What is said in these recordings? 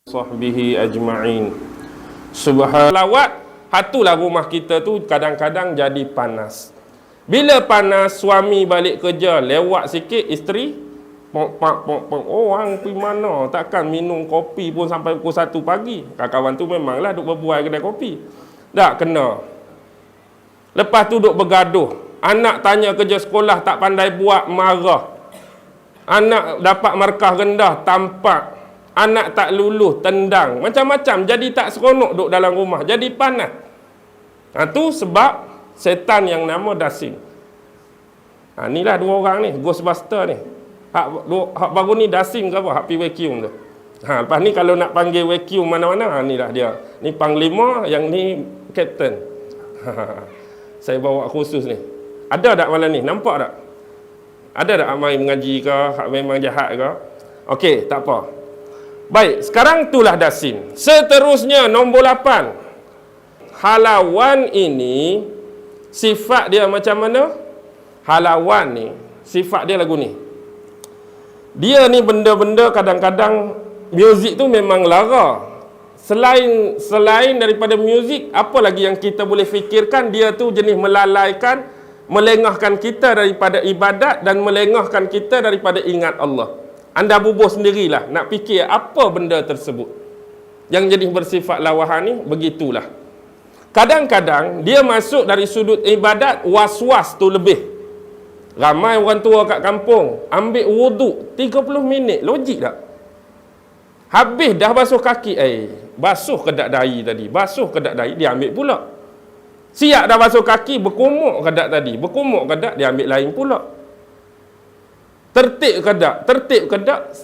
sahbihi ajma'in. Subhanallah, hatulah rumah kita tu kadang-kadang jadi panas. Bila panas, suami balik kerja, lewat sikit, isteri pok, orang pergi mana? Takkan minum kopi pun sampai pukul 1 pagi. Kawan-kawan tu memanglah duk berbual kedai kopi. Tak kena. Lepas tu duk bergaduh. Anak tanya kerja sekolah tak pandai buat, marah. Anak dapat markah rendah, tampak. Anak tak lulus, tendang. Macam-macam. Jadi tak seronok duduk dalam rumah. Jadi panas. Tu sebab setan yang nama Dasing. Inilah dua orang ni, Ghostbuster ni. Hak baru ni Dasing ke apa? Hak pergi vacuum tu. Lepas ni kalau nak panggil vacuum mana-mana, inilah dia. Ni Panglima, yang ni Kapten. Saya bawa khusus ni. Ada tak malam ni? Nampak tak? Ada tak amai mengaji ke? Hak memang jahat ke? Okey, tak apa. Baik, sekarang itulah Dasing. Seterusnya nombor 8. Halawan ini sifat dia macam mana? Halawan ni sifat dia lagu ni. Dia ni benda-benda kadang-kadang muzik tu memang lara. Selain daripada muzik, apa lagi yang kita boleh fikirkan? Dia tu jenis melalaikan, melengahkan kita daripada ibadat dan melengahkan kita daripada ingat Allah. Anda bubuh sendirilah nak fikir apa benda tersebut. Yang jadi bersifat lawahan ni begitulah. Kadang-kadang dia masuk dari sudut ibadat, was-was tu lebih. Ramai orang tua kat kampung ambil wuduk 30 minit, logik tak? Habis dah basuh kaki, basuh kedak dahi tadi, basuh kedak dahi, dia ambil pula. Siap dah basuh kaki, berkumuk kedak tadi, berkumuk kedak, dia ambil lain pula. Tertib kedak,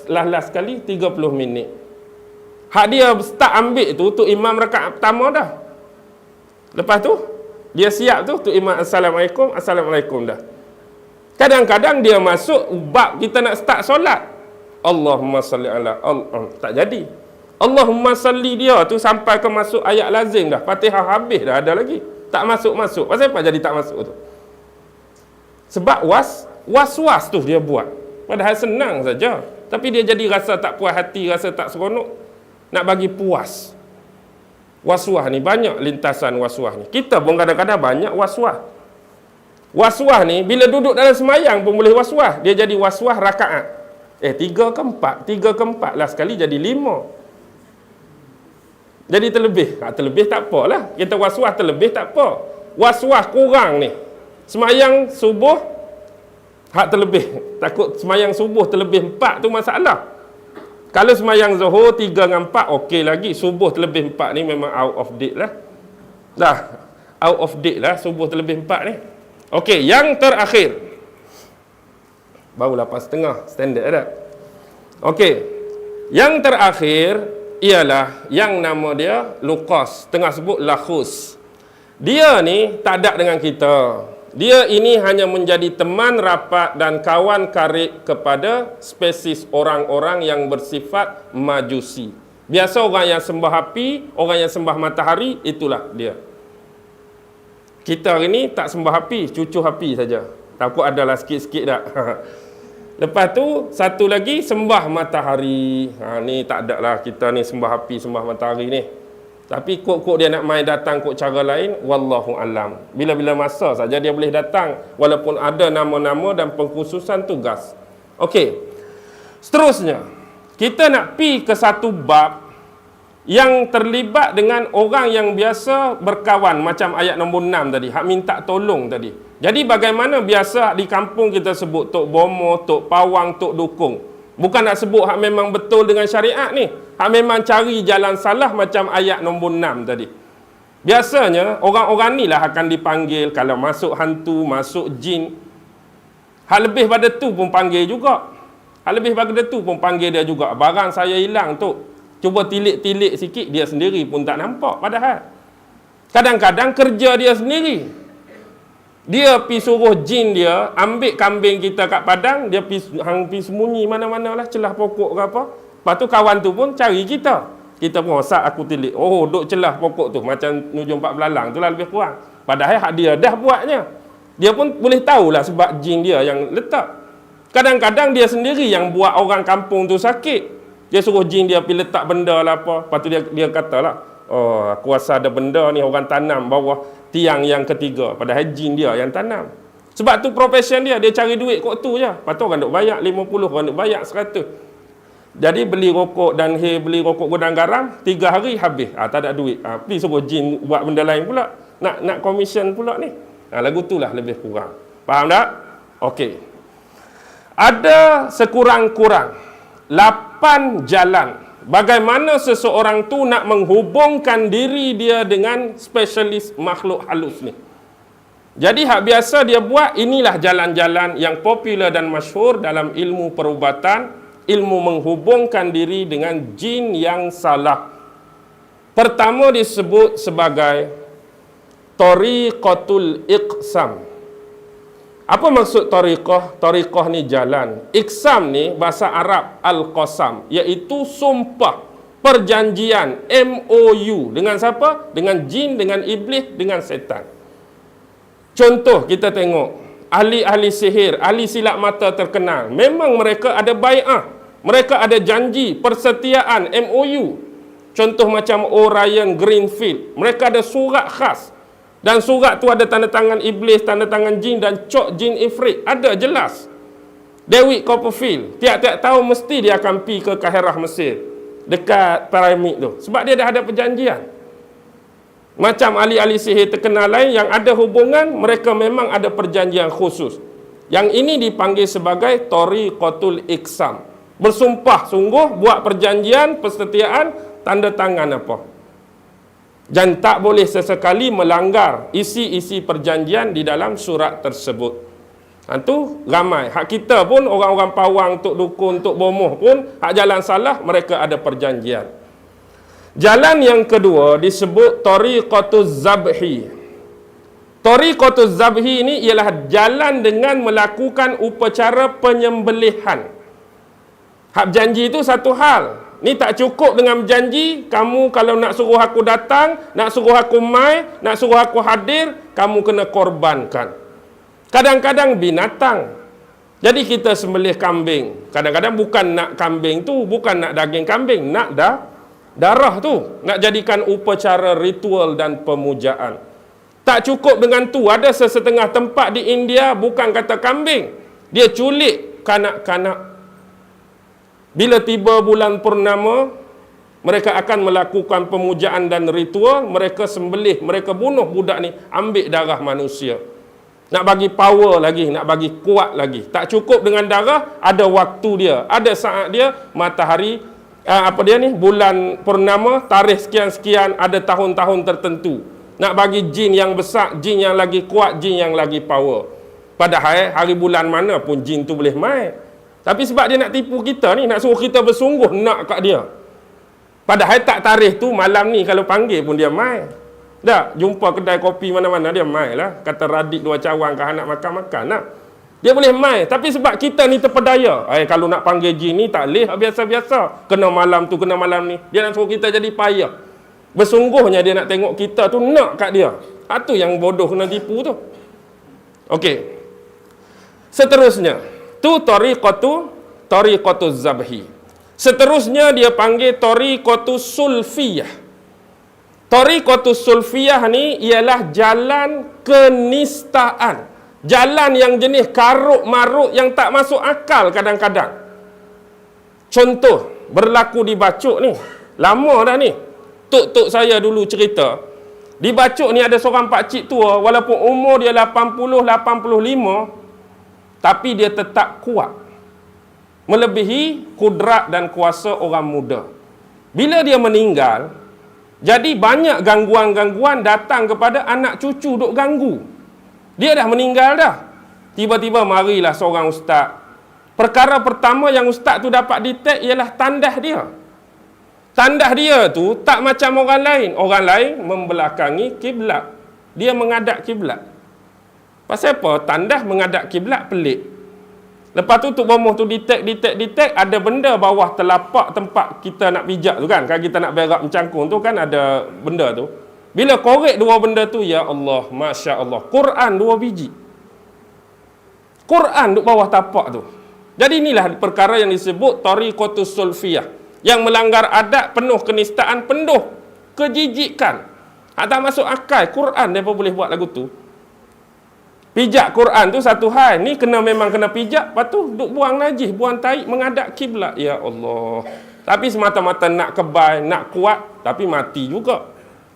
last sekali 30 minit. Hak dia start ambil tu imam rakaat pertama dah. Lepas tu, dia siap tu imam Assalamualaikum dah. Kadang-kadang dia masuk, bab kita nak start solat. Allahumma salli ala Allah. Tak jadi. Allahumma salli dia tu sampai ke masuk ayat lazim dah. Fatihah habis dah, ada lagi. Tak masuk-masuk. Pasal apa jadi tak masuk tu? Sebab was-was tu dia buat. Padahal senang saja. Tapi dia jadi rasa tak puas hati, rasa tak seronok. Nak bagi puas. Was-was ni, banyak lintasan was-was ni. Kita pun kadang-kadang banyak was-was. Was-was ni, bila duduk dalam semayang pun boleh was-was. Dia jadi was-was rakaat. 3 ke 4? 3 ke 4 lah sekali jadi 5. Jadi terlebih. Terlebih tak apalah. Kita was-was terlebih tak apa. Was-was kurang ni. Semayang subuh, hak terlebih. Takut semayang subuh terlebih 4 tu masalah. Kalau semayang zuhur 3 dengan 4, okey lagi. Subuh terlebih 4 ni memang out of date lah. Dah, out of date lah subuh terlebih 4 ni. Okey, yang terakhir. Baru 8.30, standard tak? Okey, yang terakhir ialah yang nama dia Luqas. Tengah sebut Lakhus. Dia ni tak ada dengan kita. Dia ini hanya menjadi teman rapat dan kawan karib kepada spesies orang-orang yang bersifat majusi. Biasa orang yang sembah api, orang yang sembah matahari, itulah dia. Kita hari ni tak sembah api, cucuh api saja. Takut adalah sikit-sikit tak. Lepas tu, satu lagi sembah matahari. Ni tak ada lah kita ni sembah api, sembah matahari ni. Tapi kok dia nak main datang kok cara lain, wallahu alam. Bila-bila masa saja dia boleh datang, walaupun ada nama-nama dan pengkhususan tugas. Okey. Seterusnya, kita nak pi ke satu bab yang terlibat dengan orang yang biasa berkawan, macam ayat nombor 6 tadi, hak minta tolong tadi. Jadi bagaimana biasa di kampung kita sebut tok bomo, tok pawang, tok dukung. Bukan nak sebut hak memang betul dengan syariat ni. Hak memang cari jalan salah macam ayat nombor 6 tadi. Biasanya, orang-orang ni lah akan dipanggil kalau masuk hantu, masuk jin. Hak lebih pada tu pun panggil juga. Hak lebih pada tu pun panggil dia juga. Barang saya hilang tu. Cuba tilik-tilik sikit, dia sendiri pun tak nampak. Padahal, kadang-kadang kerja dia sendiri. Dia pergi suruh jin dia ambil kambing kita kat padang, dia pergi sembunyi mana-mana lah, celah pokok ke apa. Lepas tu kawan tu pun cari kita. Kita pun rosak, aku tilik. Oh, duk celah pokok tu. Macam nujung 4 belalang tu lah lebih kurang. Padahal hak dia dah buatnya. Dia pun boleh tahulah sebab jin dia yang letak. Kadang-kadang dia sendiri yang buat orang kampung tu sakit. Dia suruh jin dia pergi letak benda lah apa. Lepas tu dia katalah, oh, aku rasa ada benda ni orang tanam bawah tiang yang ketiga. Padahal jin dia yang tanam. Sebab tu profession dia cari duit kot tu je. Lepas tu orang duk bayar 50, orang duk bayar 100. Jadi beli rokok dan beli rokok gudang garam 3 hari habis. Tak ada duit. Pergi suruh jin buat benda lain pula. Nak commission pula ni. Lagu tu lah lebih kurang. Faham tak? Okey. Ada sekurang-kurang 8 jalan bagaimana seseorang tu nak menghubungkan diri dia dengan spesialis makhluk halus ni. Jadi hak biasa dia buat, inilah jalan-jalan yang popular dan masyhur dalam ilmu perubatan, ilmu menghubungkan diri dengan jin yang salah. Pertama disebut sebagai tariqatul iqsam. Apa maksud tariqah? Tariqah ni jalan. Iqsam ni bahasa Arab al-qasam, iaitu sumpah, perjanjian, MOU. Dengan siapa? Dengan jin, dengan iblis, dengan setan. Contoh kita tengok ahli-ahli sihir, ahli silap mata terkenal. Memang mereka ada bai'ah. Mereka ada janji, persetiaan, MOU. Contoh macam Orion Greenfield. Mereka ada surat khas. Dan surat tu ada tanda tangan iblis, tanda tangan jin dan cok jin ifrit. Ada jelas. David Copperfield, tiap-tiap tahun mesti dia akan pergi ke Kahirah Mesir. Dekat piramid tu. Sebab dia dah ada perjanjian. Macam ahli-ahli sihir terkenal lain yang ada hubungan, mereka memang ada perjanjian khusus. Yang ini dipanggil sebagai tariqatul iqsam. Bersumpah sungguh, buat perjanjian, persetiaan, tanda tangan apa. Dan tak boleh sesekali melanggar isi-isi perjanjian di dalam surat tersebut. Itu ramai. Hak kita pun, orang-orang pawang, tok dukun, tok bomoh pun, hak jalan salah, mereka ada perjanjian. Jalan yang kedua disebut tariqatuz zabhi. Tariqatuz zabhi ini ialah jalan dengan melakukan upacara penyembelihan. Hak janji itu satu hal. Ni tak cukup dengan berjanji, kamu kalau nak suruh aku datang, nak suruh aku mai, nak suruh aku hadir, kamu kena korbankan. Kadang-kadang binatang. Jadi kita sembelih kambing. Kadang-kadang bukan nak kambing tu, bukan nak daging kambing, nak darah tu. Nak jadikan upacara ritual dan pemujaan. Tak cukup dengan tu, ada sesetengah tempat di India bukan kata kambing. Dia culik kanak-kanak. Bila tiba bulan purnama, mereka akan melakukan pemujaan dan ritual. Mereka sembelih, mereka bunuh budak ni, ambil darah manusia. Nak bagi power lagi, nak bagi kuat lagi. Tak cukup dengan darah, ada waktu dia, ada saat dia, matahari, bulan purnama, tarikh sekian-sekian, ada tahun-tahun tertentu. Nak bagi jin yang besar, jin yang lagi kuat, jin yang lagi power. Padahal hari bulan mana pun jin tu boleh main. Tapi sebab dia nak tipu kita ni, nak suruh kita bersungguh nak kat dia. Padahal tak tarikh tu malam ni kalau panggil pun dia mai. Tak, jumpa kedai kopi mana-mana dia mai lah. Kata Radik 2 cawan kah nak makan-makan lah. Dia boleh mai. Tapi sebab kita ni terpedaya. Kalau nak panggil jin ni tak boleh biasa-biasa. Kena malam tu, kena malam ni. Dia nak suruh kita jadi payah. Bersungguhnya dia nak tengok kita tu nak kat dia. Itu yang bodoh kena tipu tu. Okey. Seterusnya. Tu tariqatuz zabhi. Seterusnya dia panggil tariqatus sulfiyah. Tariqatus sulfiyah ni ialah jalan kenistaan. Jalan yang jenis karuk-maruk yang tak masuk akal kadang-kadang. Contoh, berlaku di Bacok ni. Lama dah ni. Tok-tok saya dulu cerita. Di Bacok ni ada seorang pakcik tua, walaupun umur dia 80-85, tapi dia tetap kuat. Melebihi kudrat dan kuasa orang muda. Bila dia meninggal, jadi banyak gangguan-gangguan datang kepada anak cucu duk ganggu. Dia dah meninggal dah. Tiba-tiba marilah seorang ustaz. Perkara pertama yang ustaz tu dapat detect ialah tandas dia. Tandas dia tu tak macam orang lain. Orang lain membelakangi kiblat. Dia menghadap kiblat. Pasal apa? Tandas menghadap kiblat pelik. Lepas tu Tok Bomoh tu detect, ada benda bawah telapak tempat kita nak pijak tu kan. Kalau kita nak berak mencangkung tu kan ada benda tu. Bila korek 2 benda tu, ya Allah, Masya Allah. Quran 2 biji. Quran duk bawah tapak tu. Jadi inilah perkara yang disebut tariqatus sulfiyah. Yang melanggar adat, penuh kenistaan, penuh kejijikan. Tak masuk akal. Quran dia pun boleh buat lagu tu. Pijak Quran tu satu hal. Ni memang kena pijak. Lepas tu duk buang najis, buang taik, menghadap kiblat. Ya Allah. Tapi semata-mata nak kebal, nak kuat, tapi mati juga.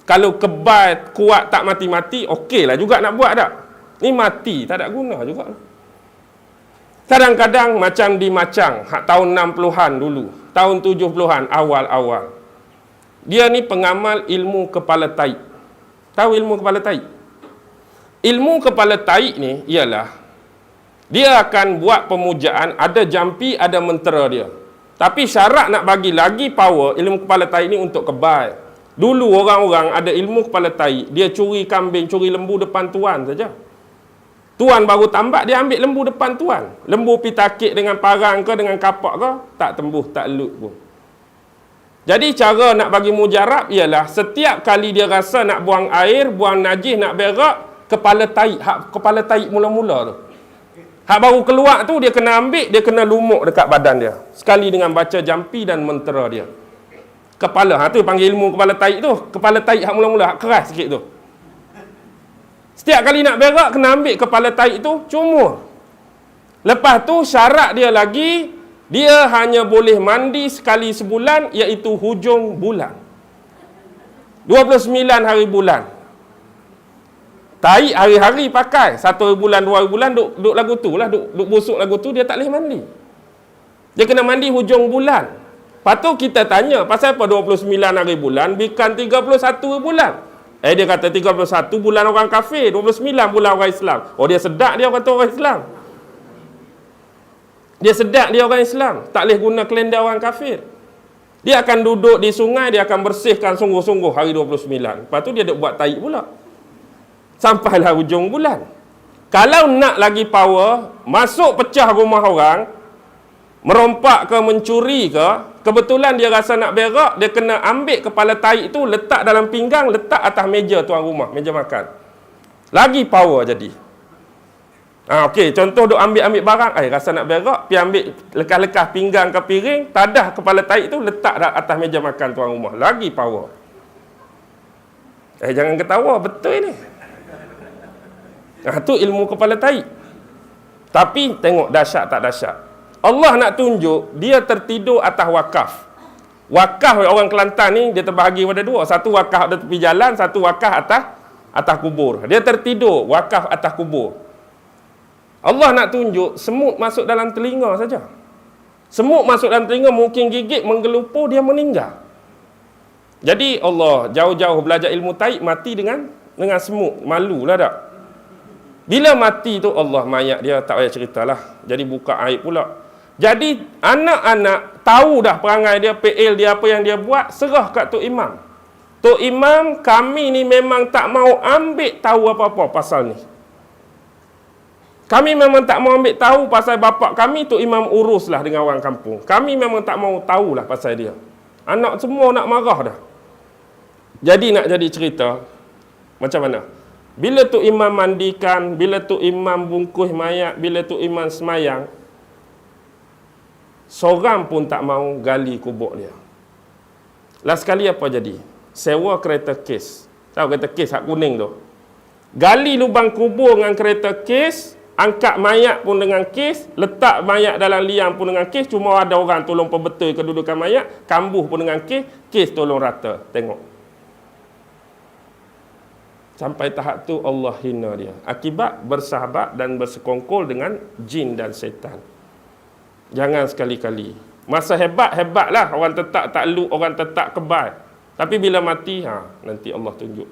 Kalau kebal, kuat, tak mati-mati, okey lah juga nak buat tak? Ni mati, tak ada guna juga. Kadang-kadang macam di Macang, tahun 60-an dulu, tahun 70-an, awal-awal. Dia ni pengamal ilmu kepala taik. Tahu ilmu kepala taik? Ilmu kepala taik ni ialah dia akan buat pemujaan, ada jampi, ada mentera dia. Tapi syarat nak bagi lagi power ilmu kepala taik ni untuk kebal. Dulu orang-orang ada ilmu kepala taik, dia curi kambing, curi lembu depan tuan saja. Tuan baru tambak, dia ambil lembu depan tuan. Lembu pi takik dengan parang ke, dengan kapak ke, tak tembus, tak lut pun. Jadi cara nak bagi mujarab ialah setiap kali dia rasa nak buang air, buang najis, nak berak, kepala taik mula-mula tu. Hak baru keluar tu dia kena ambil, dia kena lumuk dekat badan dia. Sekali dengan baca jampi dan mentera dia. Kepala, tu panggil ilmu kepala taik tu. Kepala taik hak mula-mula, hak keras sikit tu. Setiap kali nak berak, kena ambil kepala taik tu, cumur. Lepas tu syarat dia lagi, dia hanya boleh mandi sekali sebulan, iaitu hujung bulan. 29 hari bulan. Taik hari-hari pakai. 1 hari bulan, 2 hari bulan, duk lagu tu lah. Duk busuk lagu tu, dia tak boleh mandi. Dia kena mandi hujung bulan. Lepas tu kita tanya, pasal apa 29 hari bulan, bukan 31 bulan? Dia kata 31 bulan orang kafir, 29 bulan orang Islam. Oh, dia sedap dia kata orang Islam. Dia sedap dia orang Islam. Tak boleh guna kalender orang kafir. Dia akan duduk di sungai, dia akan bersihkan sungguh-sungguh hari 29. Lepas tu dia duk buat taik pula. Sampailah hujung bulan. Kalau nak lagi power, masuk pecah rumah orang, merompak ke, mencuri ke, kebetulan dia rasa nak berak, dia kena ambil kepala taik tu, letak dalam pinggang, letak atas meja tuan rumah, meja makan. Lagi power jadi. Okey, contoh duk ambil barang, rasa nak berak, pergi ambil lekas-lekas pinggang ke piring, tadah kepala taik tu, letak atas meja makan tuan rumah. Lagi power. Jangan ketawa, betul ni. Tu ilmu kepala taik. Tapi tengok dahsyat tak dahsyat. Allah nak tunjuk dia tertidur atas wakaf. Wakaf orang Kelantan ni dia terbahagi pada dua. Satu wakaf ada tepi jalan, satu wakaf atas kubur. Dia tertidur wakaf atas kubur. Allah nak tunjuk semut masuk dalam telinga saja. Semut masuk dalam telinga mungkin gigit, menggelupur, dia meninggal. Jadi Allah jauh-jauh belajar ilmu taik, mati dengan semut. Malulah tak? Bila mati tu Allah mayat dia tak payah ceritalah. Jadi buka aib pula. Jadi anak-anak tahu dah perangai dia, PL dia, apa yang dia buat, serah kat Tok Imam. Tok Imam, kami ni memang tak mau ambil tahu apa-apa pasal ni. Kami memang tak mau ambil tahu pasal bapak kami, Tok Imam uruslah dengan orang kampung. Kami memang tak mau tahulah pasal dia. Anak semua nak marah dah. Jadi nak jadi cerita, macam mana? Bila Tok Imam mandikan, bila Tok Imam bungkus mayat, bila Tok Imam semayang, seorang pun tak mau gali kubur dia. Last kali apa jadi? Sewa kereta kes. Tahu kereta kes hak kuning tu? Gali lubang kubur dengan kereta kes, angkat mayat pun dengan kes, letak mayat dalam liang pun dengan kes, cuma ada orang tolong perbetul kedudukan mayat, kambuh pun dengan kes tolong rata. Tengok. Sampai tahap tu Allah hina dia. Akibat bersahabat dan bersekongkol dengan jin dan setan. Jangan sekali-kali. Masa hebat-hebatlah orang tetap takluk, orang tetap kebal. Tapi bila mati, nanti Allah tunjuk.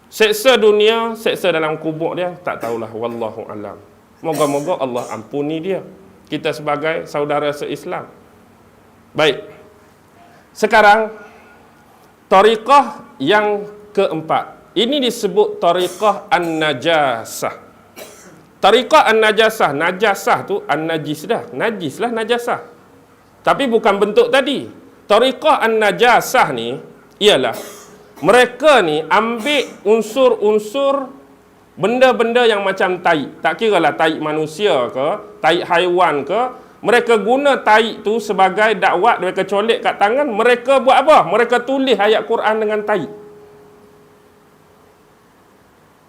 Seksa dunia, seksa dalam kubur dia, tak tahulah. Wallahu alam. Moga-moga Allah ampuni dia. Kita sebagai saudara se-Islam. Baik. Sekarang, tariqah yang keempat. Ini disebut tariqah an-najasah. Tariqah an-najasah. Najasah tu an-najis dah. Najis lah najasah. Tapi bukan bentuk tadi. Tariqah an-najasah ni ialah mereka ni ambil unsur-unsur benda-benda yang macam taik. Tak kira lah taik manusia ke, taik haiwan ke, Mereka guna tahi tu sebagai dakwat, mereka colek kat tangan, mereka buat apa? Mereka tulis ayat Quran dengan tahi.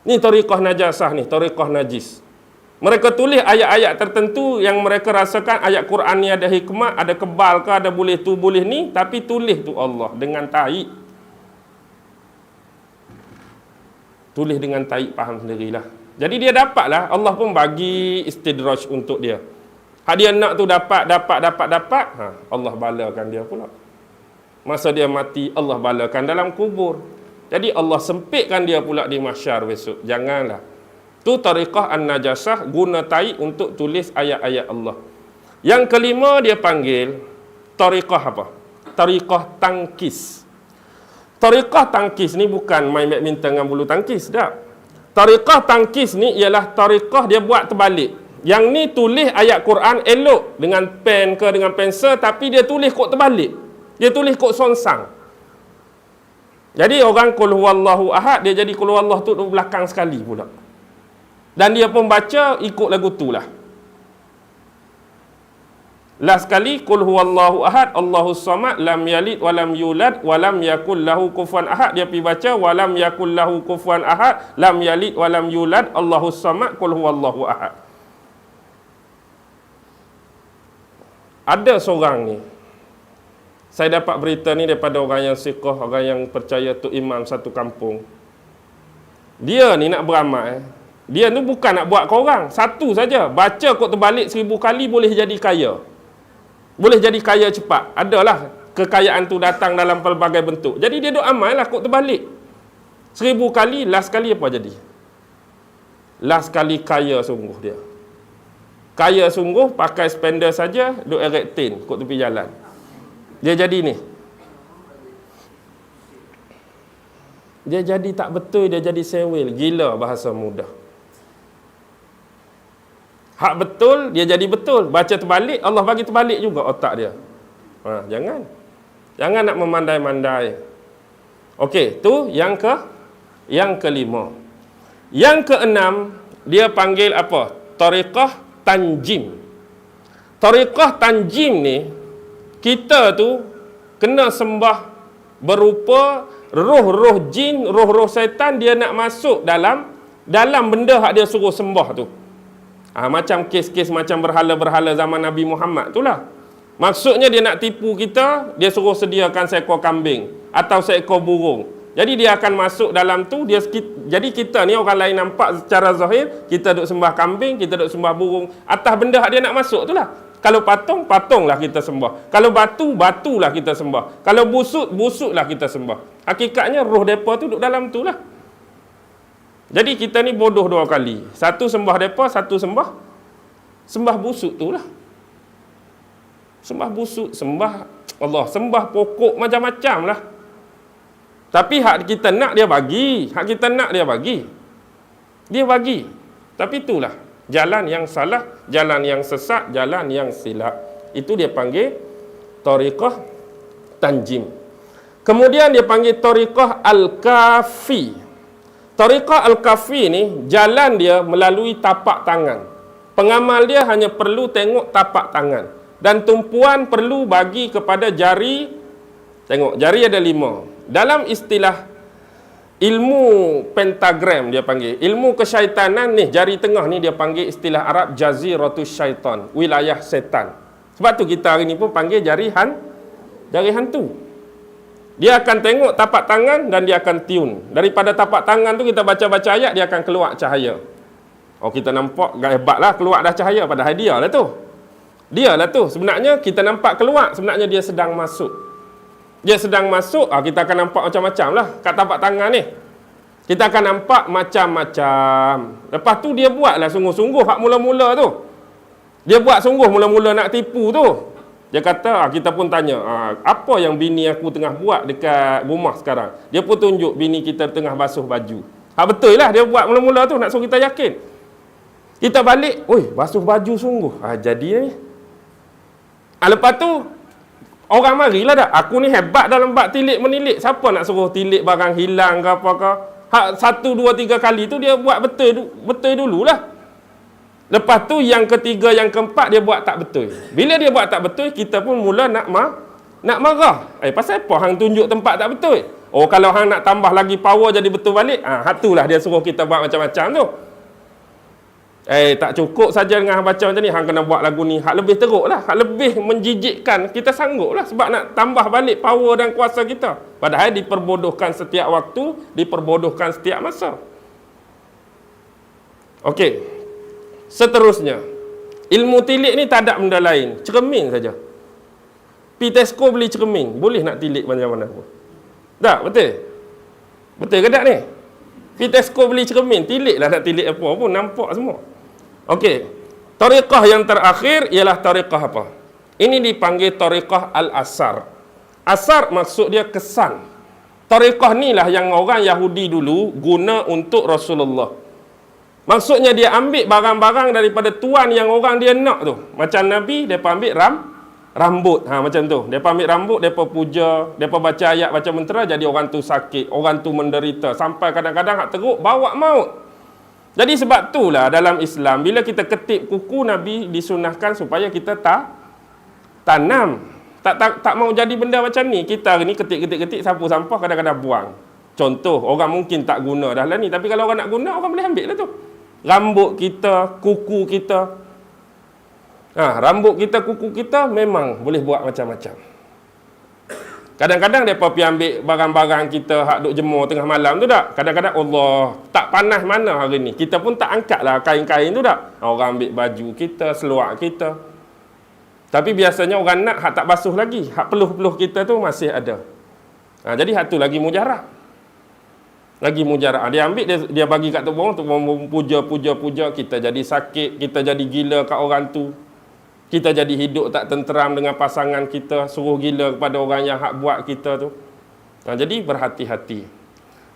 Ni tariqah najasah ni, tariqah najis. Mereka tulis ayat-ayat tertentu yang mereka rasakan ayat Quran ni ada hikmah, ada kebal ke, ada boleh tu, boleh ni, tapi tulis tu Allah dengan tahi. Tulis dengan tahi, faham sendirilah. Jadi dia dapatlah, Allah pun bagi istidraj untuk dia. Hak dia nak tu dapat, Allah balakan dia pula. Masa dia mati, Allah balakan dalam kubur. Jadi Allah sempitkan dia pula di mahsyar besok. Janganlah. Tu tariqah an-najasah, guna tahi untuk tulis ayat-ayat Allah. Yang kelima dia panggil tariqah apa? Tariqah tangkis. Tariqah tangkis ni bukan main badminton dengan bulu tangkis, tak. Tariqah tangkis ni ialah tariqah dia buat terbalik. Yang ni tulis ayat Quran elok dengan pen ke dengan pensel, tapi dia tulis kod terbalik. Dia tulis kod sonsang. Jadi orang qul huwallahu ahad, dia jadi qul huwallahu tu belakang sekali pula. Dan dia pun baca ikut lagu tu lah. Last sekali qul huwallahu ahad, Allahus samad, lam yalid walam yulad walam yakul lahu kufuwan ahad. Dia pergi baca walam yakul lahu kufuwan ahad, lam yalid walam yulad, Allahus samad, qul huwallahu ahad. Ada seorang ni, saya dapat berita ni daripada orang yang siqah, orang yang percaya tu imam satu kampung. Dia ni nak beramal, dia tu bukan nak buat ke orang, satu saja, baca kod terbalik 1000 kali boleh jadi kaya. Boleh jadi kaya cepat. Adalah kekayaan tu datang dalam pelbagai bentuk. Jadi dia duk amal lah kod terbalik 1000 kali, last kali apa jadi? Last kali kaya sungguh dia. Kaya sungguh, pakai spender saja, duk erektin kod tepi jalan. Dia jadi ni. Dia jadi tak betul, dia jadi sewil. Gila bahasa mudah. Hak betul, dia jadi betul. Baca terbalik, Allah bagi terbalik juga otak dia. Jangan. Jangan nak memandai-mandai. Okey, tu yang kelima. Yang keenam, dia panggil apa? Tariqah tanjim. Tariqah tanjim ni, kita tu kena sembah berupa roh-roh jin, roh-roh syaitan, dia nak masuk dalam benda hak dia suruh sembah tu. Macam kes-kes macam berhala-berhala zaman Nabi Muhammad itulah. Maksudnya dia nak tipu kita, dia suruh sediakan seekor kambing atau seekor burung. Jadi dia akan masuk dalam tu, jadi kita ni orang lain nampak secara zahir, kita duk sembah kambing, kita duk sembah burung, atas benda hak dia nak masuk itulah. Kalau patung, patunglah kita sembah. Kalau batu, batulah kita sembah. Kalau busuk, busuklah kita sembah. Hakikatnya roh depa tu duduk dalam tu lah. Jadi kita ni bodoh dua kali. Satu sembah depa, satu sembah busuk tu lah. Sembah busuk, sembah Allah, sembah pokok macam-macam lah. Tapi hak kita nak dia bagi. Hak kita nak dia bagi. Dia bagi. Tapi itulah jalan yang salah, jalan yang sesat, jalan yang silap. Itu dia panggil tariqah tanjim. Kemudian dia panggil tariqah al-kafi. Tariqah al-kafi ni, jalan dia melalui tapak tangan. Pengamal dia hanya perlu tengok tapak tangan. Dan tumpuan perlu bagi kepada jari. Tengok, jari ada 5. Dalam istilah ilmu pentagram dia panggil. Ilmu kesyaitanan ni, jari tengah ni dia panggil istilah Arab jaziratus syaitan, wilayah setan. Sebab tu kita hari ni pun panggil jari hantu. Dia akan tengok tapak tangan dan dia akan tiun. Daripada tapak tangan tu kita baca-baca ayat, dia akan keluar cahaya. Oh, kita nampak hebatlah keluar dah cahaya, padahal dia lah tu. Dia lah tu. Sebenarnya kita nampak keluar, sebenarnya dia sedang masuk. Dia sedang masuk, kita akan nampak macam-macam lah kat tapak tangan ni. Kita akan nampak macam-macam. Lepas tu dia buatlah sungguh-sungguh hak mula-mula tu. Dia buat sungguh mula-mula nak tipu tu. Dia kata, kita pun tanya, apa yang bini aku tengah buat dekat rumah sekarang? Dia pun tunjuk bini kita tengah basuh baju. Betul lah dia buat mula-mula tu, nak suruh kita yakin. Kita balik, basuh baju sungguh. Jadi ni. Lepas tu, orang marilah dah. Aku ni hebat dalam bab tilik menilik. Siapa nak suruh tilik barang hilang ke apa ke? 1, 2, 3 kali tu dia buat betul dululah. Lepas tu yang ketiga, yang keempat dia buat tak betul. Bila dia buat tak betul, kita pun mula nak marah. Pasal apa hang tunjuk tempat tak betul? Oh, kalau hang nak tambah lagi power jadi betul balik, hatulah dia suruh kita buat macam-macam tu. Tak cukup saja dengan hang baca macam ni, hang kena buat lagu ni hak lebih teruk lah, hak lebih menjijikkan. Kita sanggup lah sebab nak tambah balik power dan kuasa kita. Padahal diperbodohkan setiap waktu, diperbodohkan setiap masa. Okey. Seterusnya, ilmu tilik ni tak ada benda lain, cermin saja. Pitesco beli cermin, boleh nak tilik macam mana pun. Tak, betul? Betul ke tak ni? Pitesco beli cermin, tilik lah, nak tilik apa pun, nampak semua. Okey. Tariqah yang terakhir ialah tariqah apa? Ini dipanggil tariqah al-asar. Asar maksud dia kesan. Tariqah ni lah yang orang Yahudi dulu guna untuk Rasulullah. Maksudnya dia ambil barang-barang daripada tuan yang orang dia nak tu. Macam Nabi, mereka ambil rambut. Macam tu. Mereka ambil rambut, mereka puja, mereka baca ayat, baca mentera, jadi orang tu sakit, orang tu menderita. Sampai kadang-kadang hak teruk, bawa maut. Jadi sebab itulah dalam Islam, bila kita ketip kuku, Nabi disunahkan supaya kita tanam. Tak mau jadi benda macam ni. Kita hari ni ketik-ketik-ketik, sampah-sampah kadang-kadang buang. Contoh, orang mungkin tak guna dah lah ni. Tapi kalau orang nak guna, orang boleh ambil lah tu. Rambut kita, kuku kita. Rambut kita, kuku kita memang boleh buat macam-macam. Kadang-kadang mereka pergi ambil barang-barang kita hak duk jemur tengah malam tu tak. Kadang-kadang Allah, tak panas mana hari ni. Kita pun tak angkat lah kain-kain tu tak. Orang ambil baju kita, seluar kita. Tapi biasanya orang nak hak tak basuh lagi. Hak peluh-peluh kita tu masih ada. Jadi hak tu lagi mujarab. Lagi mujarab. Dia ambil, dia bagi kat tu orang puja-puja. Kita jadi sakit, kita jadi gila kat orang tu. Kita jadi hidup tak tenteram dengan pasangan kita, suruh gila kepada orang yang hak buat kita tu. Jadi berhati-hati.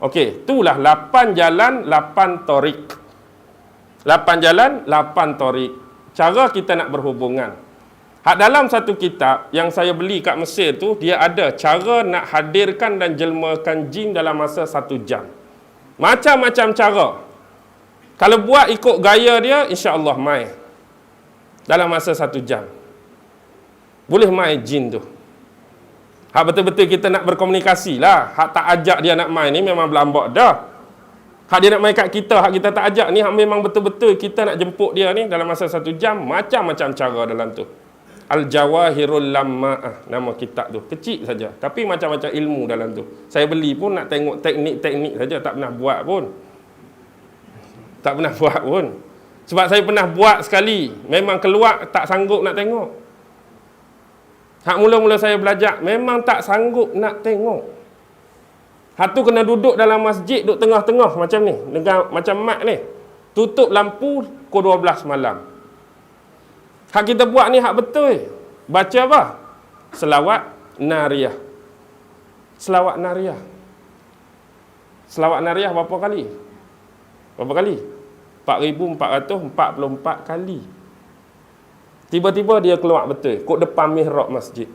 Okey, itulah 8 jalan, 8 tariq. 8 jalan, 8 tariq. Cara kita nak berhubungan. Hak dalam satu kitab yang saya beli kat Mesir tu, dia ada cara nak hadirkan dan jelmakan jin dalam masa 1 jam. Macam-macam cara. Kalau buat ikut gaya dia, insya-Allah mai. Dalam masa 1 jam. Boleh main jin tu. Hak betul-betul kita nak berkomunikasi lah. Hak tak ajak dia nak main ni memang berlambak dah. Hak dia nak main kat kita, hak kita tak ajak ni, hak memang betul-betul kita nak jemput dia ni dalam masa 1 jam. Macam-macam cara dalam tu. Al-Jawahirul Lamma'ah, nama kitab tu. Kecil saja. Tapi macam-macam ilmu dalam tu. Saya beli pun nak tengok teknik-teknik saja. Tak pernah buat pun. Tak pernah buat pun. Sebab saya pernah buat sekali, memang keluar tak sanggup nak tengok. Hak mula-mula saya belajar, memang tak sanggup nak tengok. Hak tu kena duduk dalam masjid, duduk tengah-tengah macam ni, dengan macam mat ni. Tutup lampu pukul 12 malam. Hak kita buat ni hak betul. Baca apa? Selawat Nariyah. Selawat Nariyah. Selawat Nariyah berapa kali? Berapa kali? 4,444 kali. Tiba-tiba dia keluar betul, kod depan mihrab masjid.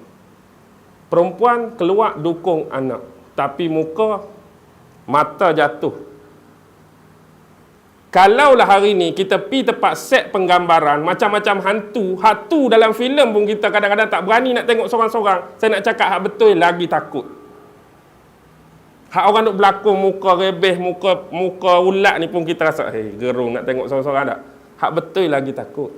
Perempuan keluar dukung anak, tapi muka, mata jatuh. Kalaulah hari ni kita pergi tempat set penggambaran, macam-macam hantu dalam filem pun kita kadang-kadang tak berani nak tengok seorang-seorang. Saya nak cakap hak betul lagi takut. Hak orang duk berlakon muka rebeh, muka ulat ni pun kita rasa, gerung nak tengok seorang-seorang tak? Hak betul lagi takut.